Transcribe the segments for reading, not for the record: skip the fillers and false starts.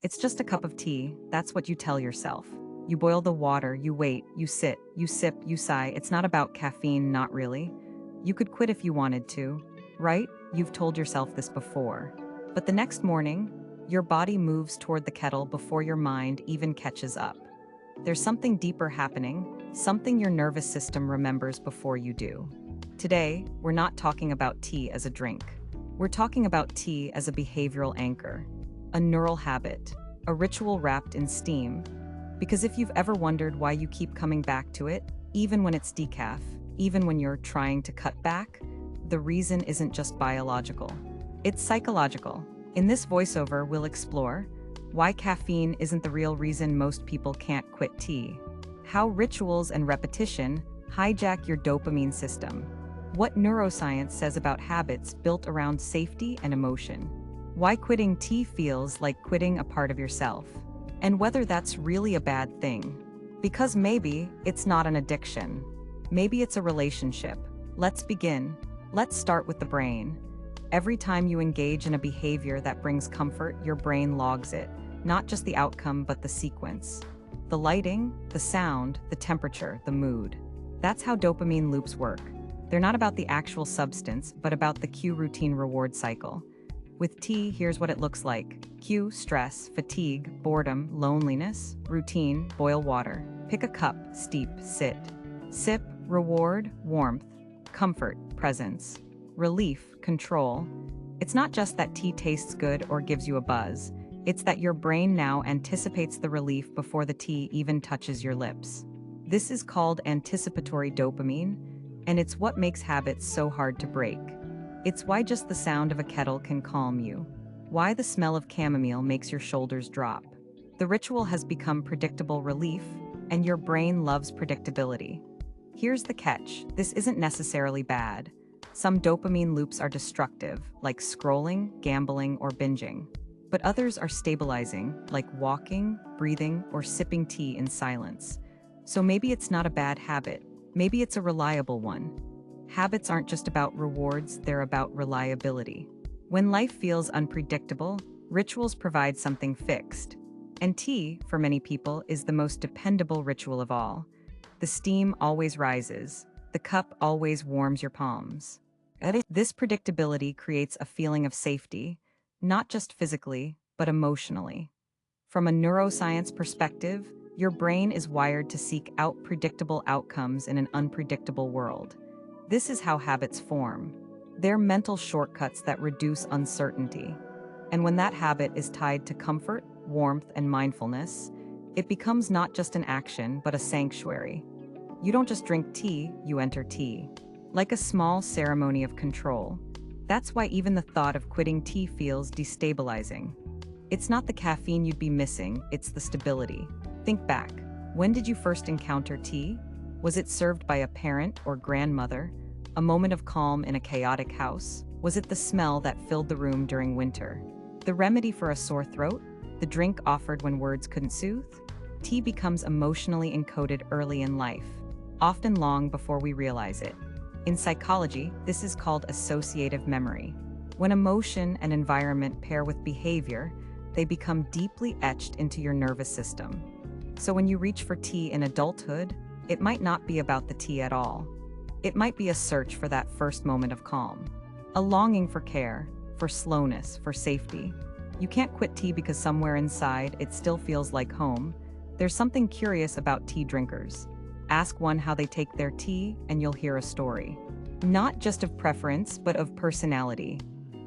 It's just a cup of tea, that's what you tell yourself. You boil the water, you wait, you sit, you sip, you sigh. It's not about caffeine, not really. You could quit if you wanted to, right? You've told yourself this before. But the next morning, your body moves toward the kettle before your mind even catches up. There's something deeper happening, something your nervous system remembers before you do. Today, we're not talking about tea as a drink. We're talking about tea as a behavioral anchor, a neural habit, a ritual wrapped in steam. Because if you've ever wondered why you keep coming back to it, even when it's decaf, even when you're trying to cut back, the reason isn't just biological. It's psychological. In this voiceover, we'll explore why caffeine isn't the real reason most people can't quit tea, how rituals and repetition hijack your dopamine system, what neuroscience says about habits built around safety and emotion, why quitting tea feels like quitting a part of yourself, and whether that's really a bad thing. Because maybe it's not an addiction. Maybe it's a relationship. Let's begin. Let's start with the brain. Every time you engage in a behavior that brings comfort, your brain logs it, not just the outcome, but the sequence. The lighting, the sound, the temperature, the mood. That's how dopamine loops work. They're not about the actual substance, but about the cue routine reward cycle. With tea, here's what it looks like. Cue, stress, fatigue, boredom, loneliness. Routine, boil water. Pick a cup, steep, sit. Sip, reward, warmth. Comfort, presence. Relief, control. It's not just that tea tastes good or gives you a buzz. It's that your brain now anticipates the relief before the tea even touches your lips. This is called anticipatory dopamine, and it's what makes habits so hard to break. It's why just the sound of a kettle can calm you, why the smell of chamomile makes your shoulders drop. The ritual has become predictable relief, and your brain loves predictability. Here's the catch: this isn't necessarily bad. Some dopamine loops are destructive, like scrolling, gambling, or binging. But others are stabilizing, like walking, breathing, or sipping tea in silence. So maybe it's not a bad habit. Maybe it's a reliable one. Habits aren't just about rewards, they're about reliability. When life feels unpredictable, rituals provide something fixed. And tea, for many people, is the most dependable ritual of all. The steam always rises. The cup always warms your palms. This predictability creates a feeling of safety, not just physically, but emotionally. From a neuroscience perspective, your brain is wired to seek out predictable outcomes in an unpredictable world. This is how habits form. They're mental shortcuts that reduce uncertainty. And when that habit is tied to comfort, warmth, and mindfulness, it becomes not just an action, but a sanctuary. You don't just drink tea, you enter tea. Like a small ceremony of control. That's why even the thought of quitting tea feels destabilizing. It's not the caffeine you'd be missing, it's the stability. Think back. When did you first encounter tea? Was it served by a parent or grandmother? A moment of calm in a chaotic house? Was it the smell that filled the room during winter? The remedy for a sore throat? The drink offered when words couldn't soothe? Tea becomes emotionally encoded early in life, often long before we realize it. In psychology, this is called associative memory. When emotion and environment pair with behavior, they become deeply etched into your nervous system. So when you reach for tea in adulthood, it might not be about the tea at all. It might be a search for that first moment of calm, a longing for care, for slowness, for safety. You can't quit tea because somewhere inside it still feels like home. There's something curious about tea drinkers. Ask one how they take their tea, and you'll hear a story. Not just of preference, but of personality.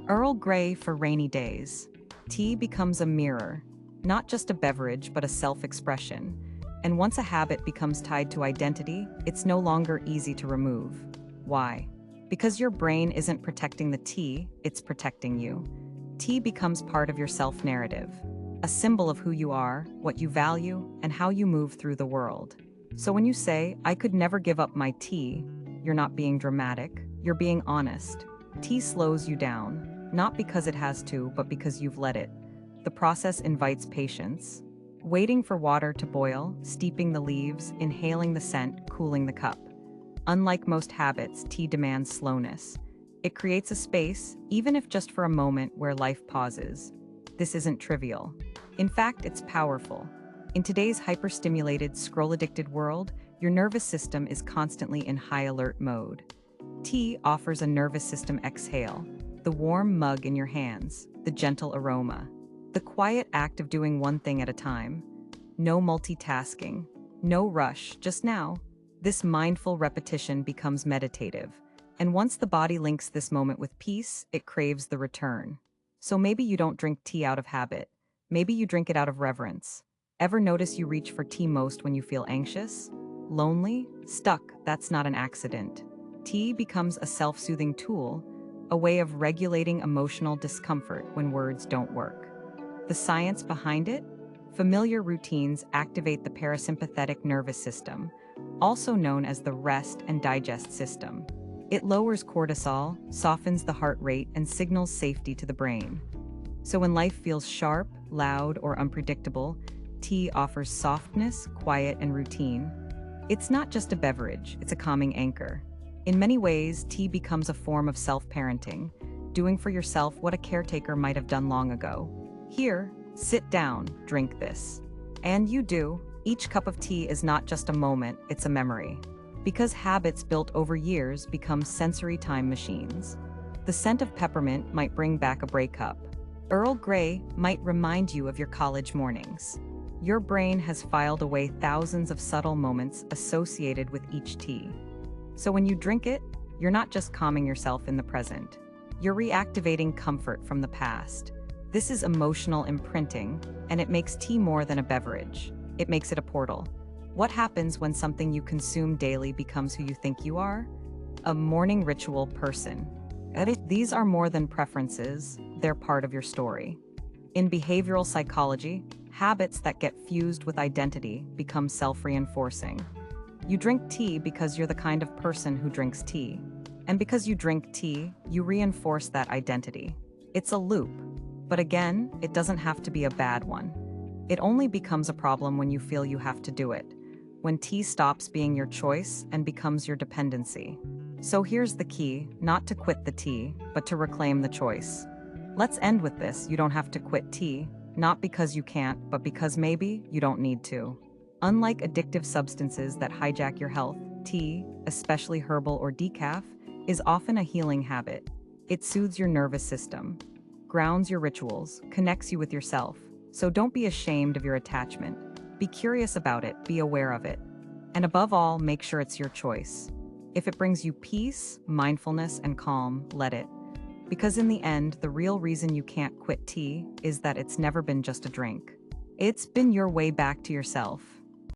Earl Grey for rainy days. Tea becomes a mirror, not just a beverage, but a self-expression. And once a habit becomes tied to identity, it's no longer easy to remove. Why? Because your brain isn't protecting the tea, it's protecting you. Tea becomes part of your self-narrative, a symbol of who you are, what you value, and how you move through the world. So when you say, "I could never give up my tea," you're not being dramatic, you're being honest. Tea slows you down, not because it has to, but because you've let it. The process invites patience. Waiting for water to boil, steeping the leaves, inhaling the scent, cooling the cup. Unlike most habits, tea demands slowness. It creates a space, even if just for a moment, where life pauses. This isn't trivial. In fact, it's powerful. In today's hyperstimulated, scroll-addicted world, your nervous system is constantly in high alert mode. Tea offers a nervous system exhale, the warm mug in your hands, the gentle aroma, the quiet act of doing one thing at a time. No multitasking, no rush, just now. This mindful repetition becomes meditative, and once the body links this moment with peace, it craves the return. So maybe you don't drink tea out of habit, maybe you drink it out of reverence. Ever notice you reach for tea most when you feel anxious? Lonely? Stuck? That's not an accident. Tea becomes a self-soothing tool, a way of regulating emotional discomfort when words don't work. The science behind it? Familiar routines activate the parasympathetic nervous system, also known as the rest and digest system. It lowers cortisol, softens the heart rate, and signals safety to the brain. So when life feels sharp, loud, or unpredictable, tea offers softness, quiet, and routine. It's not just a beverage, it's a calming anchor. In many ways, tea becomes a form of self-parenting, doing for yourself what a caretaker might have done long ago. Here, sit down, drink this. And you do. Each cup of tea is not just a moment, it's a memory. Because habits built over years become sensory time machines. The scent of peppermint might bring back a breakup. Earl Grey might remind you of your college mornings. Your brain has filed away thousands of subtle moments associated with each tea. So when you drink it, you're not just calming yourself in the present. You're reactivating comfort from the past. This is emotional imprinting, and it makes tea more than a beverage. It makes it a portal. What happens when something you consume daily becomes who you think you are? A morning ritual person. These are more than preferences, they're part of your story. In behavioral psychology, habits that get fused with identity become self-reinforcing. You drink tea because you're the kind of person who drinks tea. And because you drink tea, you reinforce that identity. It's a loop. But again, it doesn't have to be a bad one. It only becomes a problem when you feel you have to do it, when tea stops being your choice and becomes your dependency. So here's the key, not to quit the tea, but to reclaim the choice. Let's end with this: you don't have to quit tea, not because you can't, but because maybe you don't need to. Unlike addictive substances that hijack your health, tea, especially herbal or decaf, is often a healing habit. It soothes your nervous system, grounds your rituals, connects you with yourself. So don't be ashamed of your attachment. Be curious about it, be aware of it. And above all, make sure it's your choice. If it brings you peace, mindfulness, and calm, let it. Because in the end, the real reason you can't quit tea is that it's never been just a drink. It's been your way back to yourself.